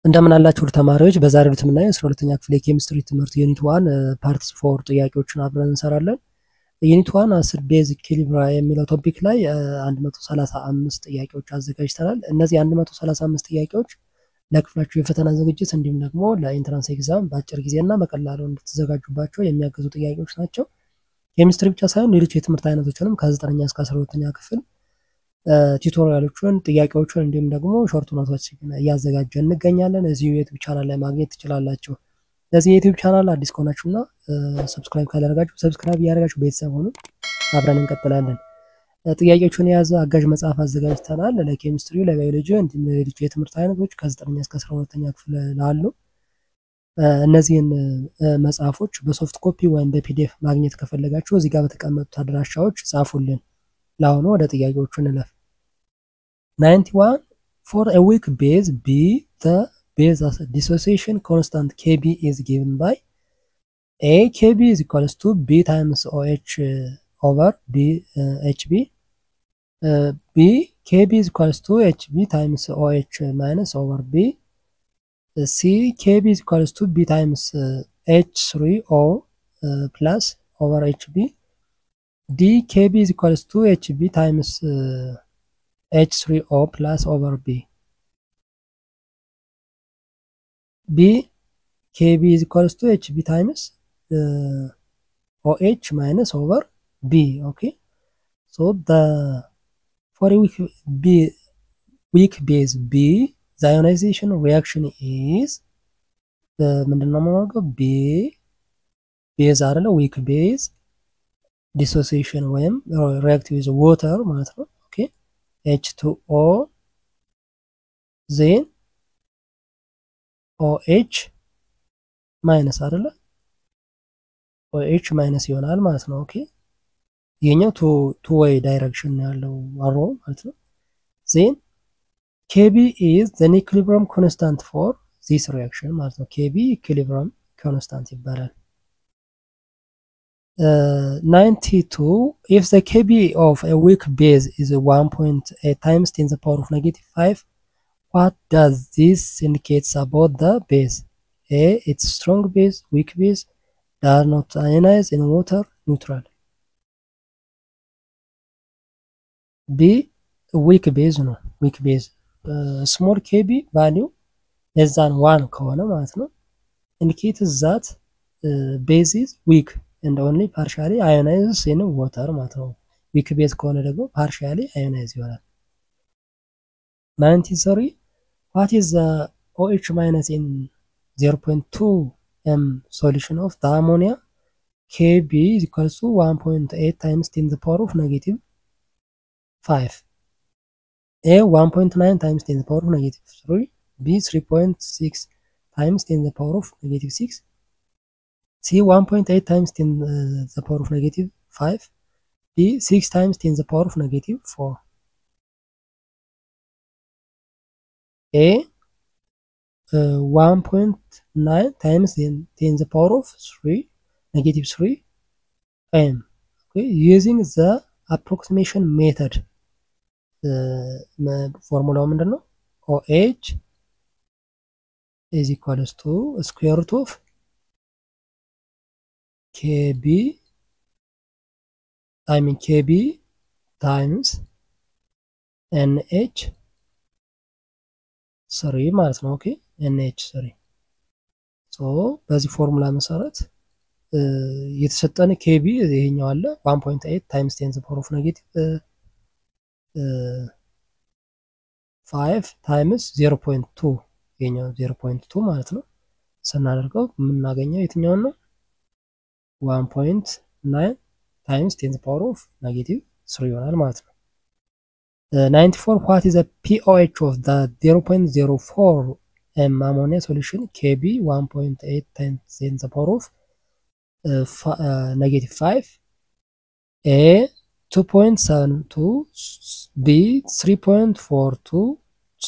እንደምን አላችሁ ተማሪዎች በዛሬው ትምህርት 12ኛ ክፍል የኬሚስትሪ ትምህርት ዩኒት 1 ፓርት 4 ጥያቄዎችን አብረን እንሰራለን። ዩኒት 1 አሲድ ቤዝ ኢኩሊብሪያ የሚለው ቶፒክ ላይ 135 ጥያቄዎች አዘጋጅተናል። እነዚህ 135 ጥያቄዎች ለክፍላችሁ የፈተና ዝግጅት እንዲሁም ደግሞ ለኢንትራንስ ኤግዛም በአጭር ጊዜና በቀላሉ እንድትዘጋጁባቸው የሚያግዙ ጥያቄዎች ናቸው። ኬሚስትሪ ብቻ ሳይሆን ሌሎች የትምህርት አይነቶችንም ከ9ኛ እስከ 12ኛ ክፍል ቱቶሪያሎችን ጥያቄዎችን እንዲሁም ደግሞ ሾርት ኖቶችን እያዘጋጀን እንገኛለን። እዚህ ዩቲዩብ ቻናል ላይ ማግኘት ትችላላችሁ። ለዚህ ዩቲዩብ ቻናል አዲስ ከሆናችሁና ሰብስክራይብ ካላደረጋችሁ ሰብስክራይብ ያደርጋችሁ ቤተሰብ ሁኑ። አብረን እንቀጥላለን። ጥያቄዎችን የያዘ አጋዥ መጽሐፍ አዘጋጅተናል ለኬሚስትሪ፣ ለባዮሎጂ እንዲሁም ለሌሎች የትምህርት አይነቶች ከ9ኛ እስከ 12ኛ ክፍል ላሉ። እነዚህን መጽሐፎች በሶፍት ኮፒ ወይም በፒዲኤፍ ማግኘት ከፈለጋችሁ እዚህ ጋር በተቀመጡት አድራሻዎች ጻፉልን። ለአሁኑ ወደ ጥያቄዎቹ እንለፍ። 91 for a weak base B, the base dissociation constant Kb is given by A. Kb is equals to B times OH over B HB. B. Kb is equals to HB times OH minus over B. C. Kb is equals to B times H3O plus over HB. D. Kb is equals to HB times H3O plus over B. B. Kb is equals to HB times OH minus over B. Okay. So for a weak base B, the ionization reaction is B base are weak base dissociation when react with water ማለት ነው። Okay. H2O then OH minus አይደለ OH minus ይሆናል ማለት ነው። ኦኬ የኛው two way direction ያለው አሮ ማለት ነው። then Kb is the equilibrium constant for this reaction ማለት ነው። Kb equilibrium constant ይባላል። 92 if the Kb of a weak base is 1.8 times 10 to the power of -5, what does this indicates about the base? A. It's strong base, weak base, does not ionize in water, neutral. B. weak base ነው። weak base small Kb value less than 1 ከሆነ ማለት ነው indicates that base is weak and only partially ionizes in water ማለት ነው። weak base ከሆነ ደግሞ partially ionize ይሆናል። 93 what is the OH minus in 0.2 m solution of the ammonia? Kb is equals to 1.8 times 10 to the power of -5. A. 1.9 times 10 to the power of -3. B. 3.6 times 10 to the power of -6. C. 1.8 times 10 to the power of -5. D. 6 times 10 to the power of -4. A. 1.9 times 10 to the power of -3 m. Okay, using the approximation method. ፎርሙላው ምንድነው? OH is equals to square root of Kb times NH3 ማለት ነው። ኦኬ NH3 ሶ በዚህ ፎርሙላ መሰረት የተሰጠነ Kb ይሄኛው አለ 1.8 times 10 to the power of -5 times 0.2 ይሄኛው 0.2 ማለት ነው። ስናደርገው የምናገኘው የትኛውን ነው? 1.9 times 10 to the power of -3 ይሆናል ማለት ነው። 94 what is the pOH of the 0.04 m ammonia solution? Kb 1.8 times 10 to the power of -5. A 2.72, B 3.42,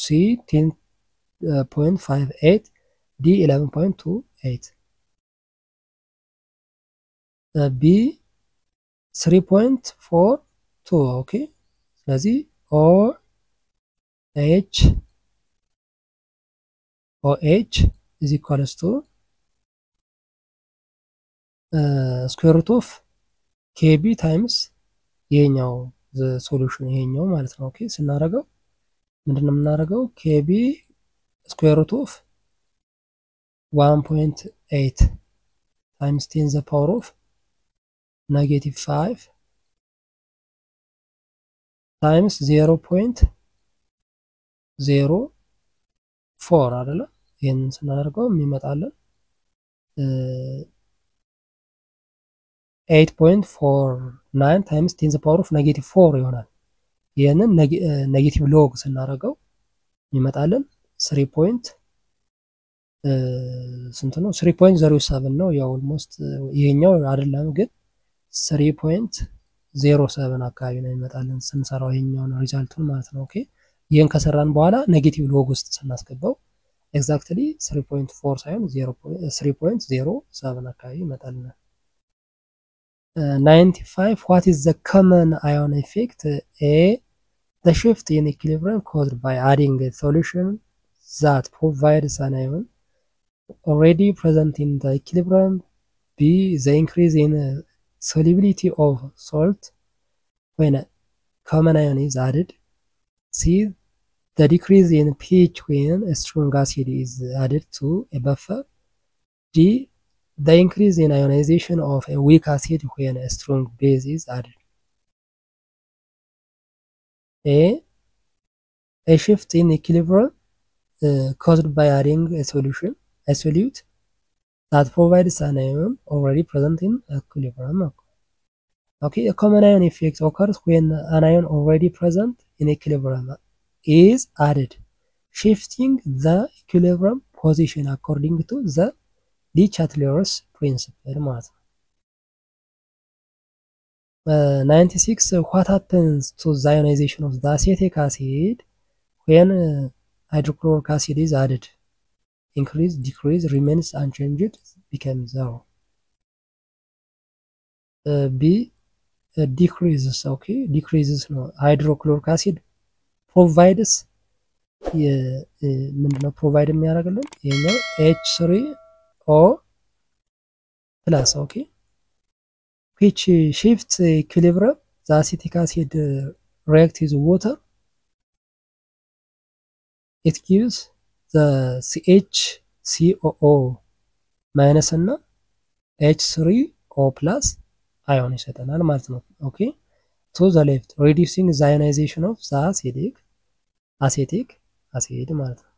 C 10.58, D 11.28. B 3.42 ኦኬ ስለዚህ OH OH is equals to square root of KB times ይሄኛው ሶሉሽን ይሄኛው ማለት ነው። ኦኬ ስናደርገው ምንድነው የምናደርገው? KB square root of 1.8 times 10 the power of -5 times 0.04 አይደለ? ይሄን ስናደርገው የሚመጣልን 8.49 times 10 the power of -4 ይሆናል። ይሄንን ኔጌቲቭ ሎግ ስናደርገው የሚመጣልን 3 ስንት ነው? 3.07 ነው። ያው ኦልሞስት ይሄኛው አይደለም ግን 3.07 አካባቢ ነው የሚመጣልን ስንሰራው ይሄኛውን ሪዛልቱን ማለት ነው። ኦኬ ይሄን ከሰራን በኋላ ኔጌቲቭ ሎግ ውስጥ ስናስገባው ኤግዛክትሊ 3.4 ሳይሆን 3.07 አካባቢ ይመጣልናል። 95 what is the common ion effect? A the shift in equilibrium caused by adding a solution that provides an ion already present in the equilibrium. B the increase in solubility of salt when a common ion is added. C the decrease in pH when a strong acid is added to a buffer. D the increase in ionization of a weak acid when a strong base is added. A shift in equilibrium caused by adding a solute that provides an ion already present in equilibrium. Okay, a common ion effect occurs when an ion already present in equilibrium is added, shifting the equilibrium position according to the Le Chatelier's principle ማለት ነው። 96 what happens to the ionization of the acetic acid when hydrochloric acid is added? Increase, decrease, remains unchanged, becomes 0. B decreases. Okay, decreases ነው። hydrochloric acid provides ምንድነው ፕሮቫይድ የሚያደርግልን ይሄኛው H3O plus. Okay, which shifts equilibrium the acetic acid reacts with water. It gives the CHCOO minus እና H3O plus ion ይሰጠናል ማለት ነው። Okay, to the left reducing the ionization of the acetic acid ማለት ነው።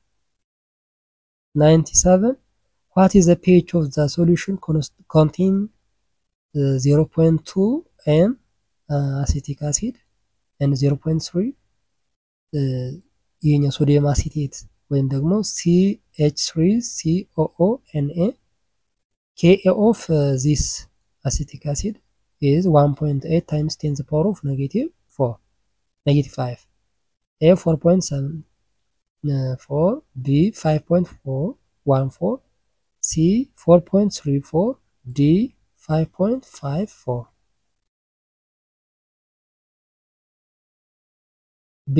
97 what is the pH of the solution containing 0.2 m acetic acid and 0.3 ይሄኛው ሶዲየም አሲቴት ወይም ደግሞ CH3COONA. Ka of this acetic acid is 1.8 times 10 to the power of -5. A 4.74, B 5.414, C 4.34, D 5.54. B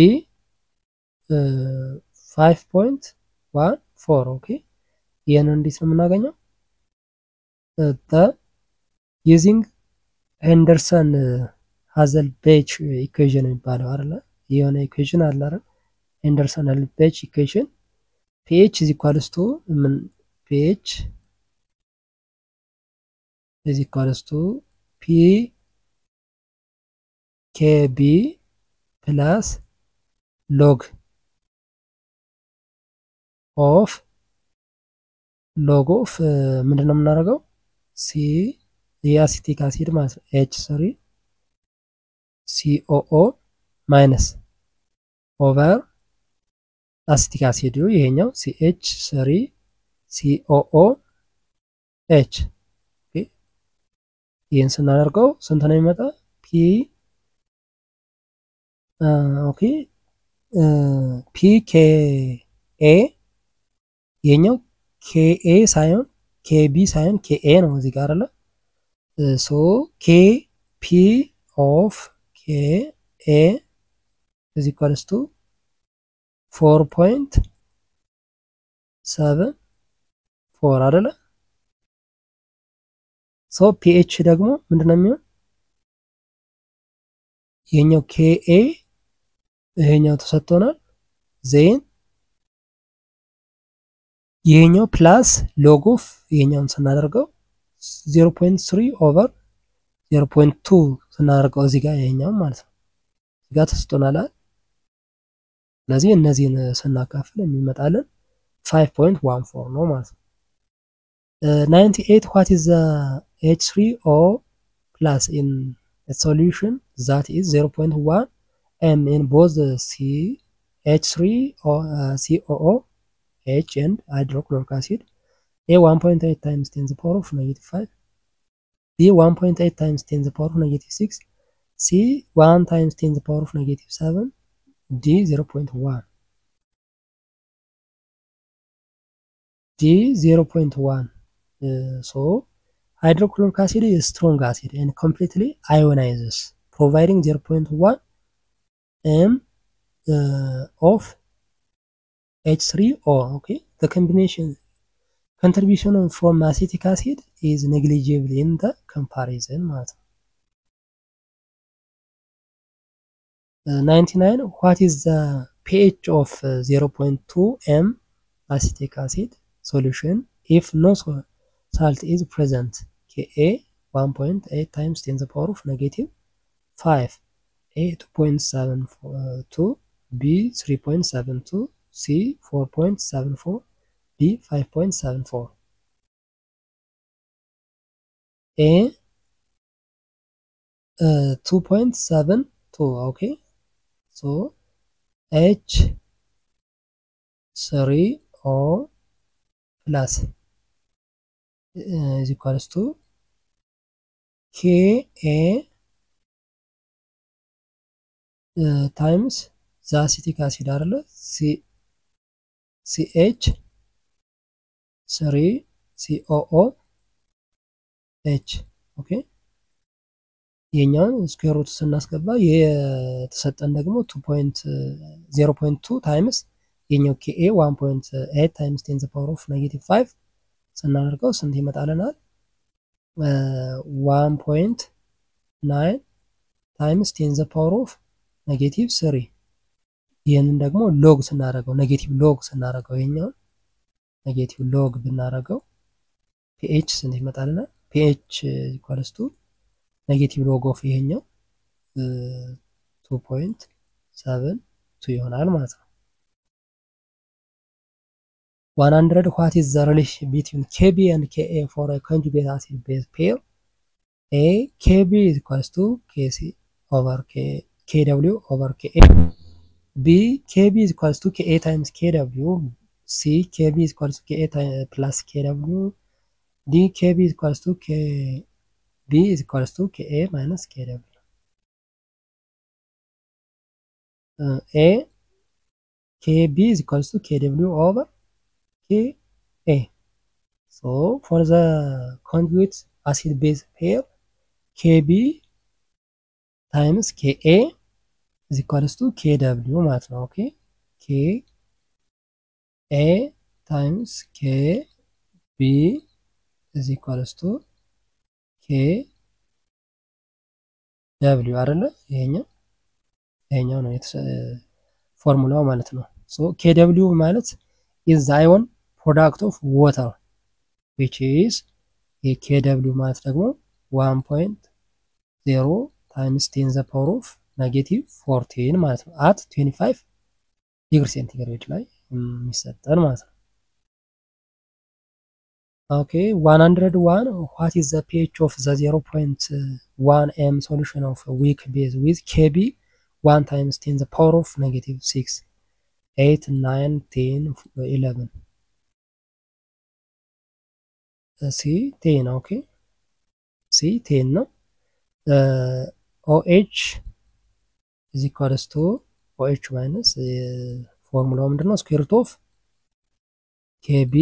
5.14. Okay, ይሄን እንዴት ነው የምናገኘው? using Henderson Hazelbeck equation የሚባለው አይደለ? የሆነ ኢኩዌሽን አለ አይደል? Henderson Hazelbeck equation pH is equals to pH is equals to PKB plus log of ምንድነው የምናደርገው? C የአሲቲክ አሲድ ማለት ነው H3COO minus over አሲቲክ አሲድ ይሄኛው CH3COOH። ይሄን ስናደርገው ስንት ነው የሚመጣ? PKA ይሄኛው KA ሳይሆን KB ሳይሆን KA ነው እዚህ ጋር አለ። so KP of KA is equals to 7 4 አይደለ ሶ pH ደግሞ ምንድነው የሚሆን ይሄኛው Ka ይሄኛው ተሰጥቶናል ዜን ይሄኛው ፕላስ ሎግ ኦፍ ይሄኛውን ስናደርገው 0.3 ኦቨር 0.2 ስናደርገው እዚህ ጋር ይሄኛው ማለት ነው እዚህ ጋር ተሰጥቶናል ስለዚህ እነዚህን ስናካፍል የሚመጣልን 5.14 ነው ማለት ነው 98 what is the H3O plus in a solution that is 0.1 m in both CH3 or COO H and hydrochloric acid A 1.8 times 10 to the power of -5 B 1.8 times 10 to the power of -6 C 1 times 10 to the power of -7 D 0.1 D 0.1 so hydrochloric acid is strong acid and completely ionizes providing 0.1 m of H3O okay the contribution from acetic acid is negligible in the comparison ማለት ነው 99 what is the pH of 0.2 m acetic acid solution if no salt is present Ka 1.8 times 10 to the power of -5 A 2.72 B 3.72 C 4.74 D 5.74 A 2.72 okay so H3O plus is equals to Ka times the acetic acid አይደለ CH3COOH ኦኬ የኛውን ስኩዌር ሩት ስናስገባ የተሰጠን ደግሞ 0.2 ታይምስ የኛው Ka 1.8 times 10 to the power of -5 ስናደርገው ስንት ይመጣልናል 1.9 times 10 to the power of -3 ይሄንን ደግሞ ሎግ ስናደርገው ኔጌቲቭ ሎግ ስናደርገው ይሄኛው ኔጌቲቭ ሎግ ብናደርገው pH ስንት ይመጣልናል pH equals to ኔጌቲቭ ሎግ ኦፍ ይሄኛው 2.72 ይሆናል ማለት ነው 100 what is the relation between Kb and Ka for a conjugate acid base pair A Kb is equals to Kc over Kw over Ka B Kb is equals to Ka times Kw C Kb is equals to Ka plus Kw D Kb is equals to B is equals to Ka minus Kw A Kb is equals to Kw over Ka so for the conjugate acid base pair Kb times Ka is equals to Kw ማለት ነው ኦኬ Ka times Kb is equals to Kw አይደለ ይሄኛው ነው ፎርሙላው ማለት ነው so Kw ማለት is the ion product of water which is Kw ማለት ደግሞ 1.0 times 10 to the power of -14 ማለት ነው at 25 ዲግሪ ሴንቲግሬድ ላይ የሚሰጠን ማለት ነው okay 101 what is the pH of the 0.1 m solution of a weak base with Kb 1 times 10 to the power of -6 8 9 10 11 C 10 okay C 10 ነው OH is equals to OH minus ፎርሙላው ምንድነው ስኩዌር ሩት ኦፍ Kb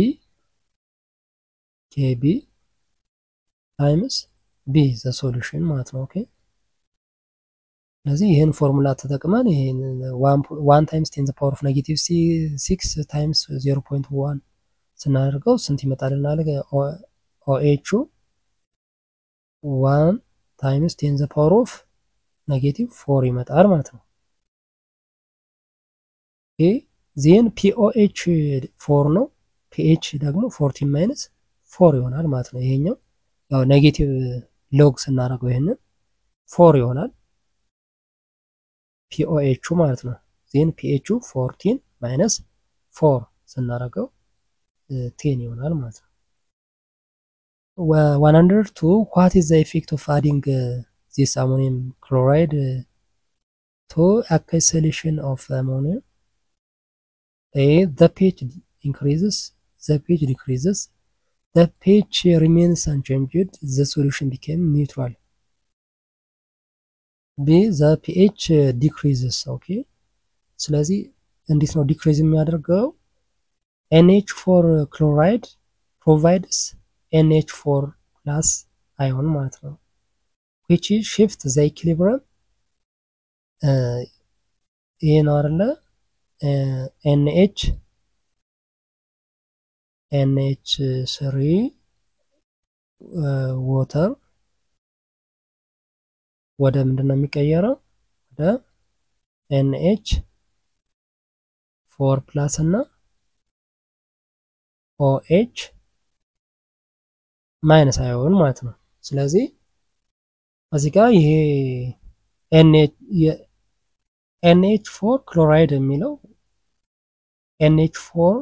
times B the solution ማለት ነው ኦኬ ስለዚህ ይሄን ፎርሙላ ተጠቅመን ይሄን 1 times 10 to the power of -6 times 0.1 ስናደርገው ስንት ይመጣልናል? OH 1 times 10 the power of -4 ይመጣል ማለት ነው። ኦኬ ዜን POH 4 ነው። pH ደግሞ 14 ማይነስ 4 ይሆናል ማለት ነው። ይሄኛው ያው ኔጌቲቭ ሎግ ስናደርገው ይሄንን 4 ይሆናል POH ማለት ነው። ዜን pH 14 ማይነስ 4 ስናደርገው 10 ይሆናል ማለት ነው። 102 what is the effect of adding this ammonium chloride to aqueous solution of ammonia? A, the pH increases, the pH decreases, the pH remains unchanged, the solution became neutral. B, the pH decreases. Okay, ስለዚህ እንዴት ነው ዲክሪዝ የሚያደርገው? NH4 chloride provides NH4 plus ion ማለት ነው, which shift the equilibrium ይሄ ነው አይደለ? NH3 water ወደ ምንድን ነው የሚቀየረው? ወደ NH4 plus እና OH ማይነስ አይሆን ማለት ነው። ስለዚህ እዚህ ጋር ይሄ NH4 ክሎራይድ የሚለው NH4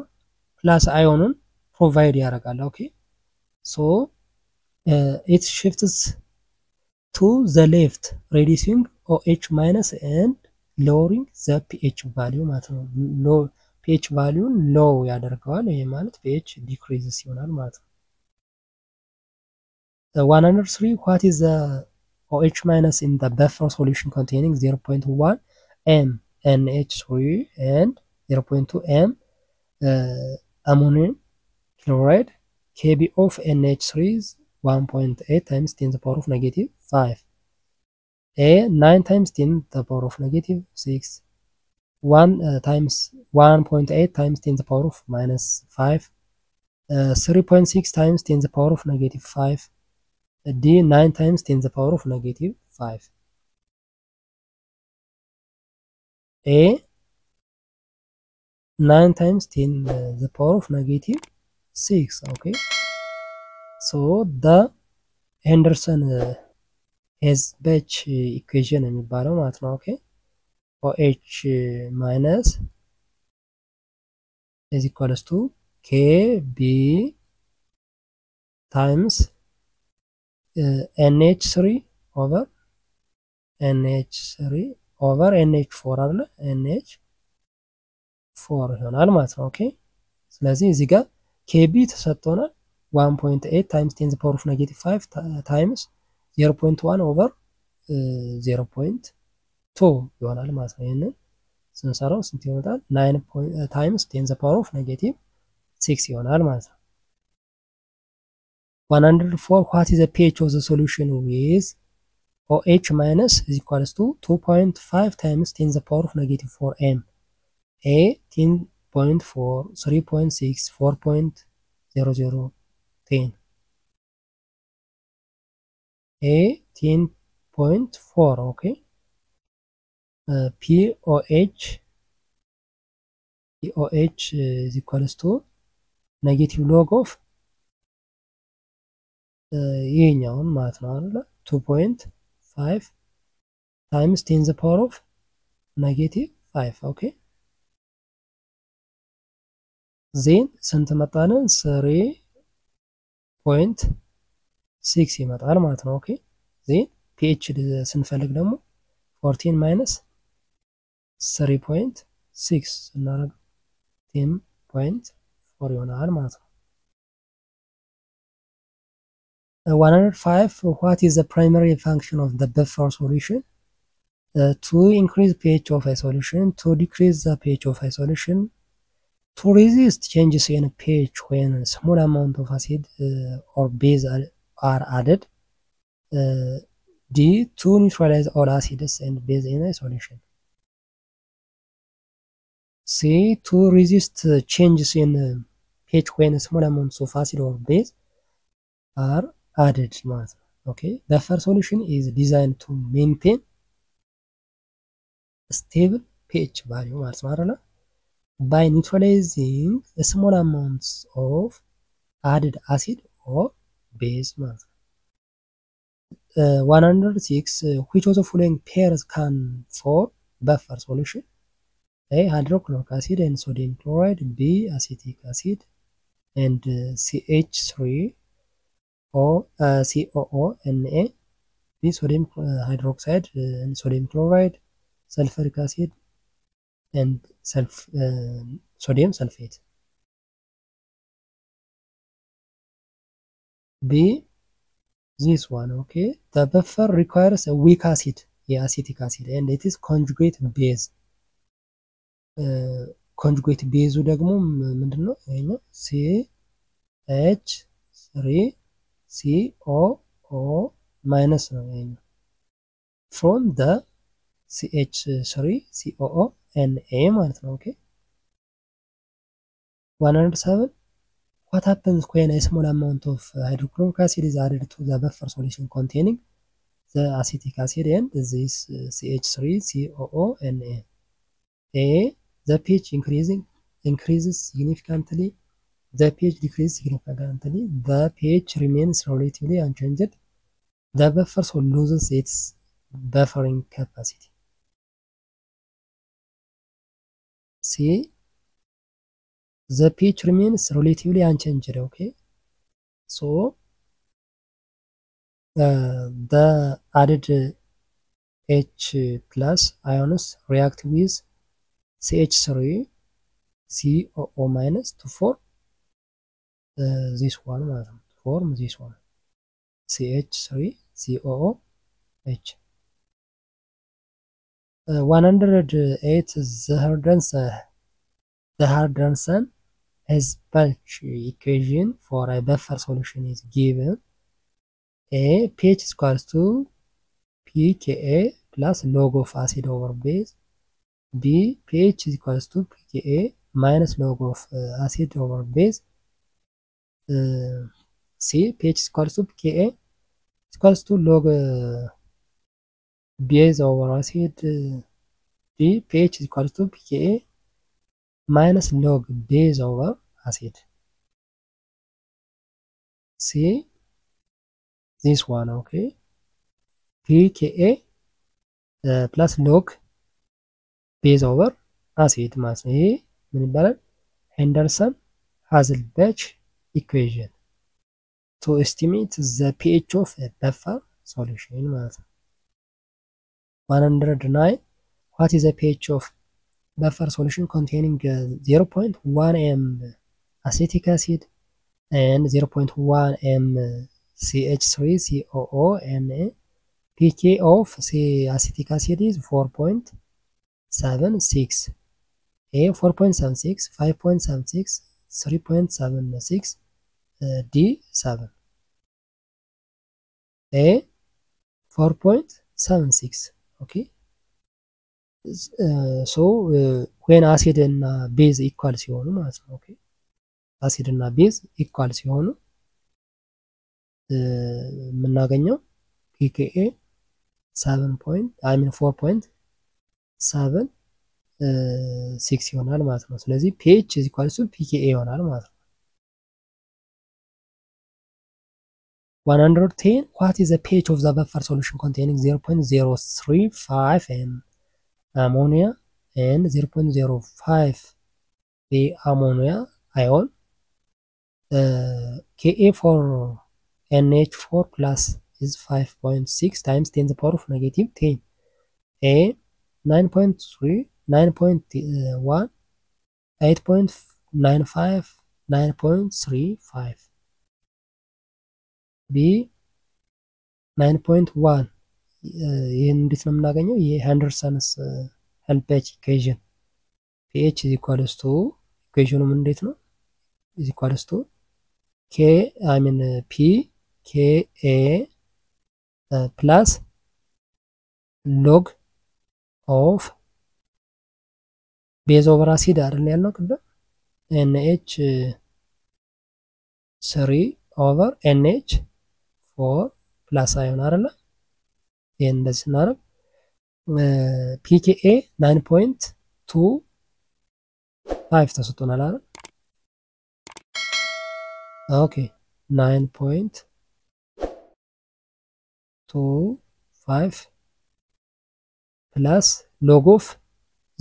plus አዮንን ፕሮቫይድ ያደርጋል። ኦኬ ሶ it shifts to the left reducing OH minus and lowering the pH value ማለት ነው። pH ቫልዩን ሎው ያደርገዋል። ይሄ ማለት pH decreases ይሆናል ማለት ነው። 103 what is the OH minus in the buffer solution containing 0.1 m NH3 and 0.2 m ammonium chloride. Kb of NH3 is 1.8 times 10 to the power of -5. A 9 times 10 to the power of -6. 1 times 1.8 times 10 to the power of -5. 3.6 times 10 to the power of -5. D 9 times 10 to the power of -5. A 9 times 10 to the power of -6. Okay, so the Henderson Hesbach equation የሚባለው ማለት ነው። ኦኬ OH minus is equals to KB times NH3 over NH4 አይደለ? NH4 ይሆናል ማለት ነው። ኦኬ ስለዚህ እዚህ ጋር KB ተሰጥቶናል 1.8 times 10 to the power of -5 times 0.1 over 0.2 ይሆናል ማለት ነው። ይሄንን ስንሰራው ስንት ይሆናል? 9 times 10 to the power of -6 ይሆናል ማለት ነው። 104 what is the pH of the solution with OH minus is equals to 2.5 times 10 to the power of -4 m. A 10.4 3.6 4.00 10. A 10.4 okay. POH is equals to negative log of ይሄኛውን ማለት ነው አይደል? 2.5 times 10 to the power of -5 okay. ዜን ስንት መጣነ? 3.6 ይመጣል ማለት ነው። ኦኬ ዜን pH ስንፈልግ ደግሞ 14 minus 3.6 ስናደርግ 10.4 ይሆናል ማለት ነው። 105 what is the primary function of the buffer solution? To increase pH of a solution, to decrease the pH of a solution, to resist changes in pH when a small amount of acid or base are added. D to neutralize all acids and base in a solution. C to resist changes in pH when small amounts of acid or base are added ማለት ነው። Okay, buffer solution is designed to maintain stable pH value ማለት ነው አይደለ? By neutralizing small amounts of added acid or base ማለት ነው። 106 which of the following pairs can form buffer solution? A. Hydrochloric acid and sodium chloride. B. Acetic acid and CH3 or COO-NA. B. Sodium hydroxide and sodium chloride, sulfuric acid and sodium sulfate. B. This one. Okay, the buffer requires a weak acid, acetic acid, and it is conjugate base. ኮንጁጌት ቤዙ ደግሞ ምንድነው? ይሄኛው CH3COO ማይነስ ነው ይሄኛው from the CH3COO-NA ማለት ነው። ኦኬ 107 what happens when a small amount of hydrochloric acid is added to the buffer solution containing the acetic acid and this CH3COO-NA? A. The pH increases significantly. The pH decreases significantly. The pH remains relatively unchanged. The buffer loses its buffering capacity. C. The pH remains relatively unchanged. Okay, so the added H plus ions react with CH3COO minus to form this one, form this one, CH3COOH. 108 the Hardrenson-Hesselbalch equation for a buffer solution is given. A. pH is equals to pKa plus log of acid over base. B. pH is equals to pKa minus log of acid over base. C. pH is equals to pKa is equals to log base over acid. D. pH is equals to pKa minus log base over acid. C. This one. Okay, pKa plus log base over acid ማለት ነው። ይሄ ምን ይባላል? Henderson-Hasselbalch equation to estimate the pH of a buffer solution ማለት ነው። 109 what is the pH of buffer solution containing 0.1 m acetic acid and 0.1 m CH3COO-NA? pK of acetic acid is 4.76. A. 4.76, 5.76, 3.76, D. 7. A. 4.76. Okay, so when acid እና ቤዝ ኢኳል ሲሆኑ ማለት ነው። ኦኬ አሲድ እና ቤዝ ኢኳል ሲሆኑ የምናገኘው pKa 4.76 ይሆናል ማለት ነው። ስለዚህ pH is equal to pKa ይሆናል ማለት ነው። 110 what is the pH of the buffer solution containing 0.035 m ammonia and 0.05 the ammonia ion? Ka for NH4 plus is 5.6 times 10 to the power of negative 10. A. 9.3, 9.1, 8.95, 9.35. B. 9.1 ይህን እንዴት ነው የምናገኘው? የሄንደርሰንስ-ሄስልባች ኢኩዌሽን pH is equals to ኢኩዌሽኑ ምን እንዴት ነው? is equals to pKa plus log of base over acid አይደል ያልነው ቅድም NH 3 over NH4 plus ion አይደለ? ይሄን እንደዚህ እናደርግ pKa 9.25 ተሰጥቶናል አይደል? ኦኬ 9.25 plus log of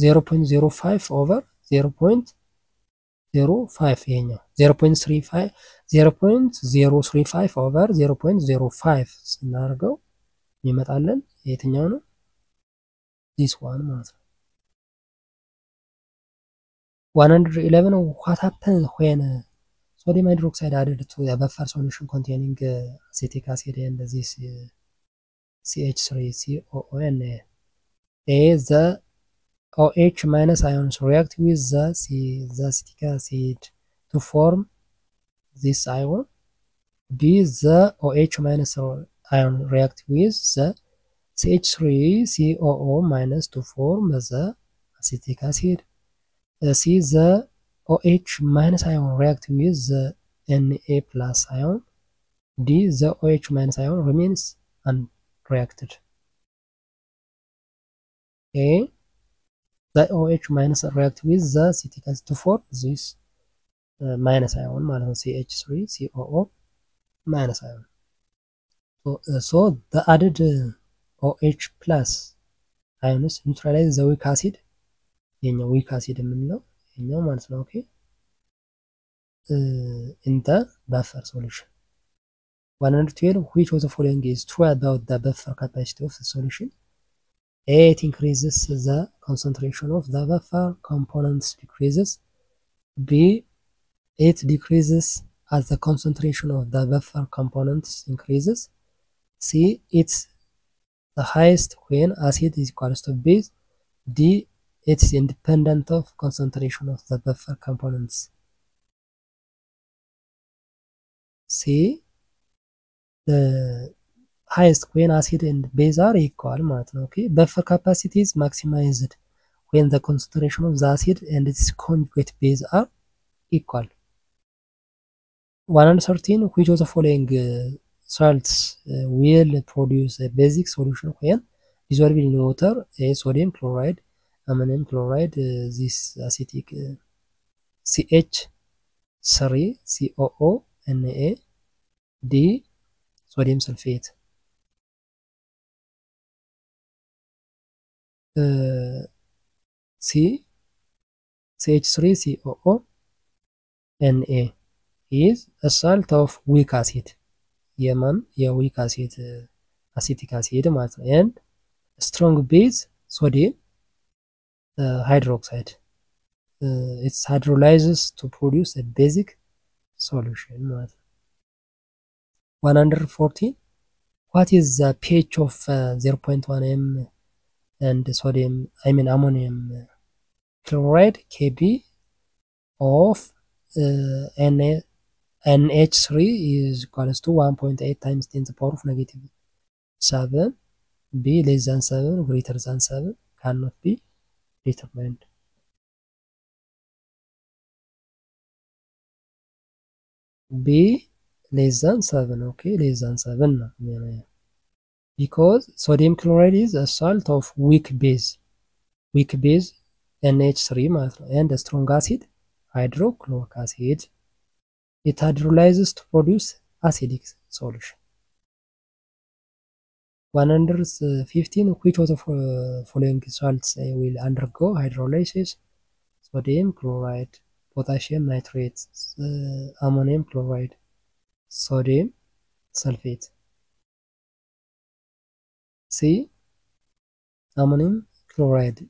0.05 over 0.05 ይሄኛው 0.035 over 0.05 ስናደርገው ይመጣልን የትኛው ነው? this one ማለት ነው። 111 what happens when sodium hydroxide added to a buffer solution containing acetic acid and this CH3COON. The OH minus ions react with the acetic acid to form this ion. B. The OH minus ion react with the CH3COO minus to form the acetic acid. C. The OH minus ion react with the Na plus ion. D. The OH minus ion remains unreacted. A. The OH minus react with the acetic acid to form this minus ion ማለት ነው CH3COO minus ion. So the added OH plus ions neutralize the weak acid የኛው weak acid የምንለው የኛው ማለት ነው። ኦኬ in the buffer solution. 112 which of the following is true about the buffer capacity of the solution? A. It increases the concentration of the buffer components decreases. B. It decreases as the concentration of the buffer components increases. C. It's the highest when acid is equals to base. D. It's independent of concentration of the buffer components. C. The highest when acid and base are equal ማለት ነው። Okay, buffer capacity is maximized when the concentration of the acid and its conjugate base are equal. 113 which of the following salts will produce a basic solution when dissolved in water? A. Sodium chloride, ammonium chloride, this acetic CH3COO Na. D. sodium sulfate. C. CH3COO Na is a salt of weak acid weak acid acetic acid ማለት ነው and strong base sodium hydroxide. It hydrolyzes to produce a basic solution ማለት ነው። 114 what is the pH of 0.1 m and sodium ammonium chloride Kb of NH3 is equals to 1.8 times 10 to the power of negative 7. B less than 7 greater than 7 cannot be determined. B less than 7. Okay, less than 7 ነው because sodium chloride is a salt of weak base NH3 ማለት ነው and a strong acid hydrochloric acid. It hydrolyzes to produce acidic solution. 115 which of the following salts will undergo hydrolysis? Sodium chloride, potassium nitrate, ammonium chloride, sodium sulfate. C. Ammonium chloride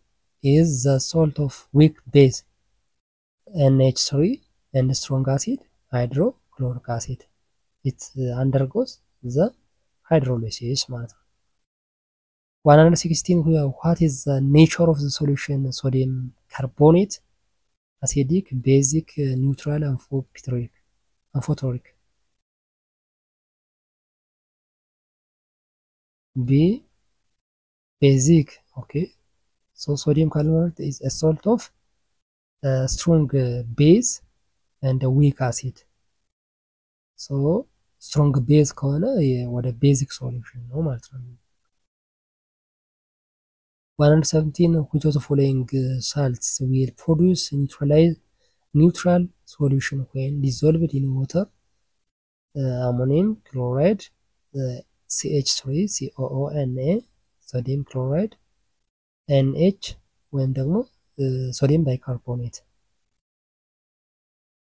is the salt of weak base NH3 and strong acid hydrochloric acid. It undergoes the hydrolysis ማለት ነው። 116 what is the nature of the solution? Sodium carbonate, acidic, basic, neutral, amphoteric. B basic. Okay, so sodium carbonate is a salt of strong base and a weak acid. ሶ ስትሮንግ ቤዝ ከሆነ ወደ ቤዚክ ሶሉሽን ነው ማለት ነው። 117 which of the following salts will produce neutral solution when dissolved in water? Ammonium chloride, CH3COONA, sodium chloride, NH ወይም ደግሞ sodium bicarbonate.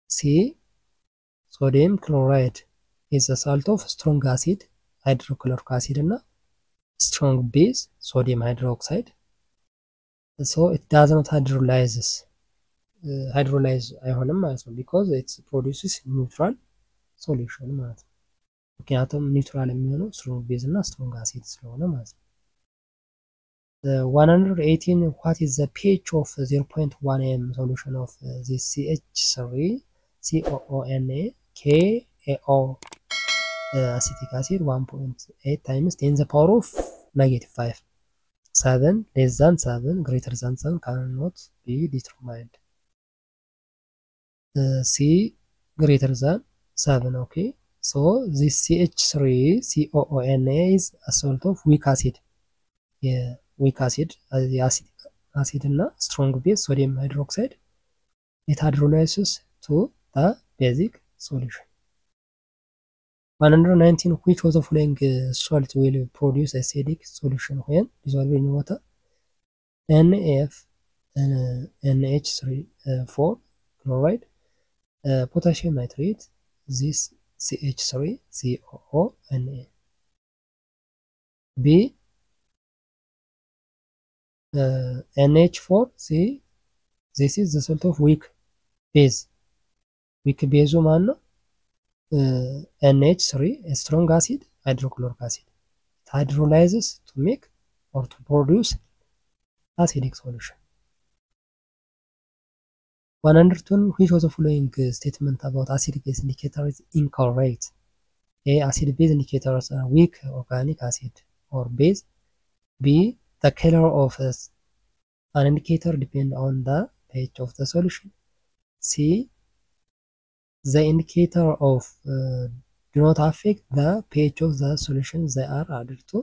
C. Sodium chloride is a salt of strong acid, hydrochloric acid እና strong base, sodium hydroxide. So it does not hydrolyze አይሆንም ማለት ነው because it produces neutral solution ማለት ነው። ምክንያቱም ኒውትራል የሚሆነው strong base እና strong acid ስለሆነ ማለት ነው። 118 what is the pH of 0.1 m solution of this CH3COONA KAO acetic acid 1.8 times 10 the power of -5. 7 less than 7 greater than 7 cannot be determined. C greater than 7. Okay, so this CH3COONA is a salt of weak acid. Weak acid, the acid እና strong base sodium hydroxide, it hydrolyzes to the basic solution. 119 which of the following salt will produce acidic solution when dissolved in water? NH3 4 chloride, potassium nitrate, this CH3COONA. B. NH4 see this is the salt of weak base. weak base ማን ነው? NH3 a strong acid, hydrochloric acid. It hydrolyzes to make or to produce acidic solution. 120 which of the following statement about acid base indicator is incorrect? A. acid base indicators are weak organic acid or base. B. the color of an indicator depends on the pH of the solution. C. the indicator of do not affect the pH of the solution they are added to.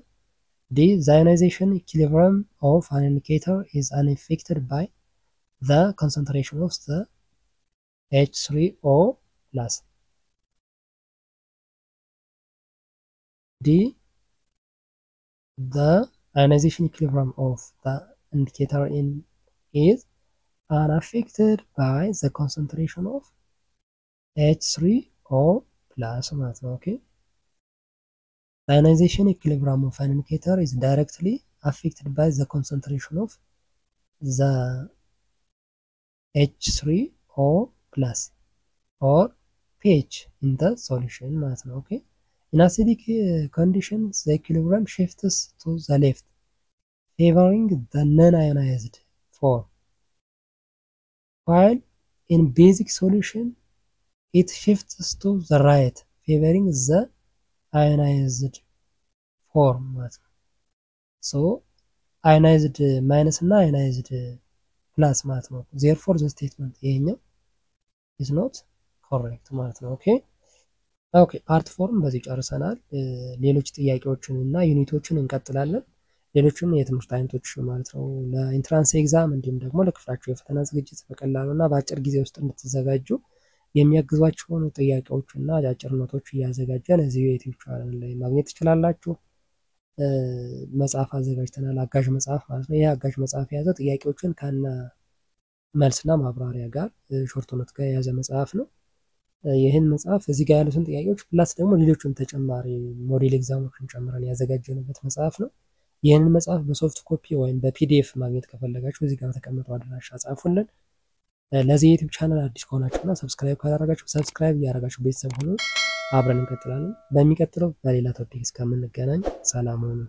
D. the ionization equilibrium of an indicator is unaffected by the concentration of the H3O+. D. the ionization equilibrium of the indicator is unaffected by the concentration of H3O+ ማለት ነው። Okay, the ionization equilibrium of an indicator is directly affected by the concentration of the H3O+ or pH in the solution ማለት ነው። Okay, in acidic conditions the equilibrium shifts to the left, favoring the non-ionized form, while in basic solution it shifts to the right, favoring the ionized form ማለት ነው። so ionized minus እና ionized plus ማለት ነው። therefore the statement ይሄኛው is not correct ማለት ነው። Okay, ፓርት 4 በዚህ ጨርሰናል። ሌሎች ጥያቄዎችን እና ዩኒቶችን እንቀጥላለን። ሌሎችም የትምህርት አይነቶች ማለት ነው ለኢንትራንስ ኤግዛም እንዲሁም ደግሞ ለክፍላችሁ የፈተና ዝግጅት በቀላሉና በአጭር ጊዜ ውስጥ እንድትዘጋጁ የሚያግዟችሁን ጥያቄዎችና አጫጭር ኖቶች እያዘጋጀን እዚህ የዩቲዩብ ቻናል ላይ ማግኘት ትችላላችሁ። መጽሐፍ አዘጋጅተናል፣ አጋዥ መጽሐፍ ማለት ነው። ይሄ አጋዥ መጽሐፍ የያዘ ጥያቄዎችን ከነ መልስና ማብራሪያ ጋር ሾርት ኖት ጋር የያዘ መጽሐፍ ነው። ይህን መጽሐፍ እዚህ ጋር ያሉትን ጥያቄዎች ፕላስ ደግሞ ሌሎችን ተጨማሪ ሞዴል ኤግዛሞችን ጨምረን ያዘጋጀንበት መጽሐፍ ነው። ይህንን መጽሐፍ በሶፍት ኮፒ ወይም በፒዲኤፍ ማግኘት ከፈለጋችሁ እዚህ ጋር ተቀምጠው አድራሻ ጻፉልን። ለዚህ ዩቲዩብ ቻናል አዲስ ከሆናችሁና ሰብስክራይብ ካላደረጋችሁ ሰብስክራይብ ያደረጋችሁ ቤተሰብ ሆኑ። አብረን እንቀጥላለን። በሚቀጥለው በሌላ ቶፒክ እስከምንገናኝ ሰላም ሁኑ።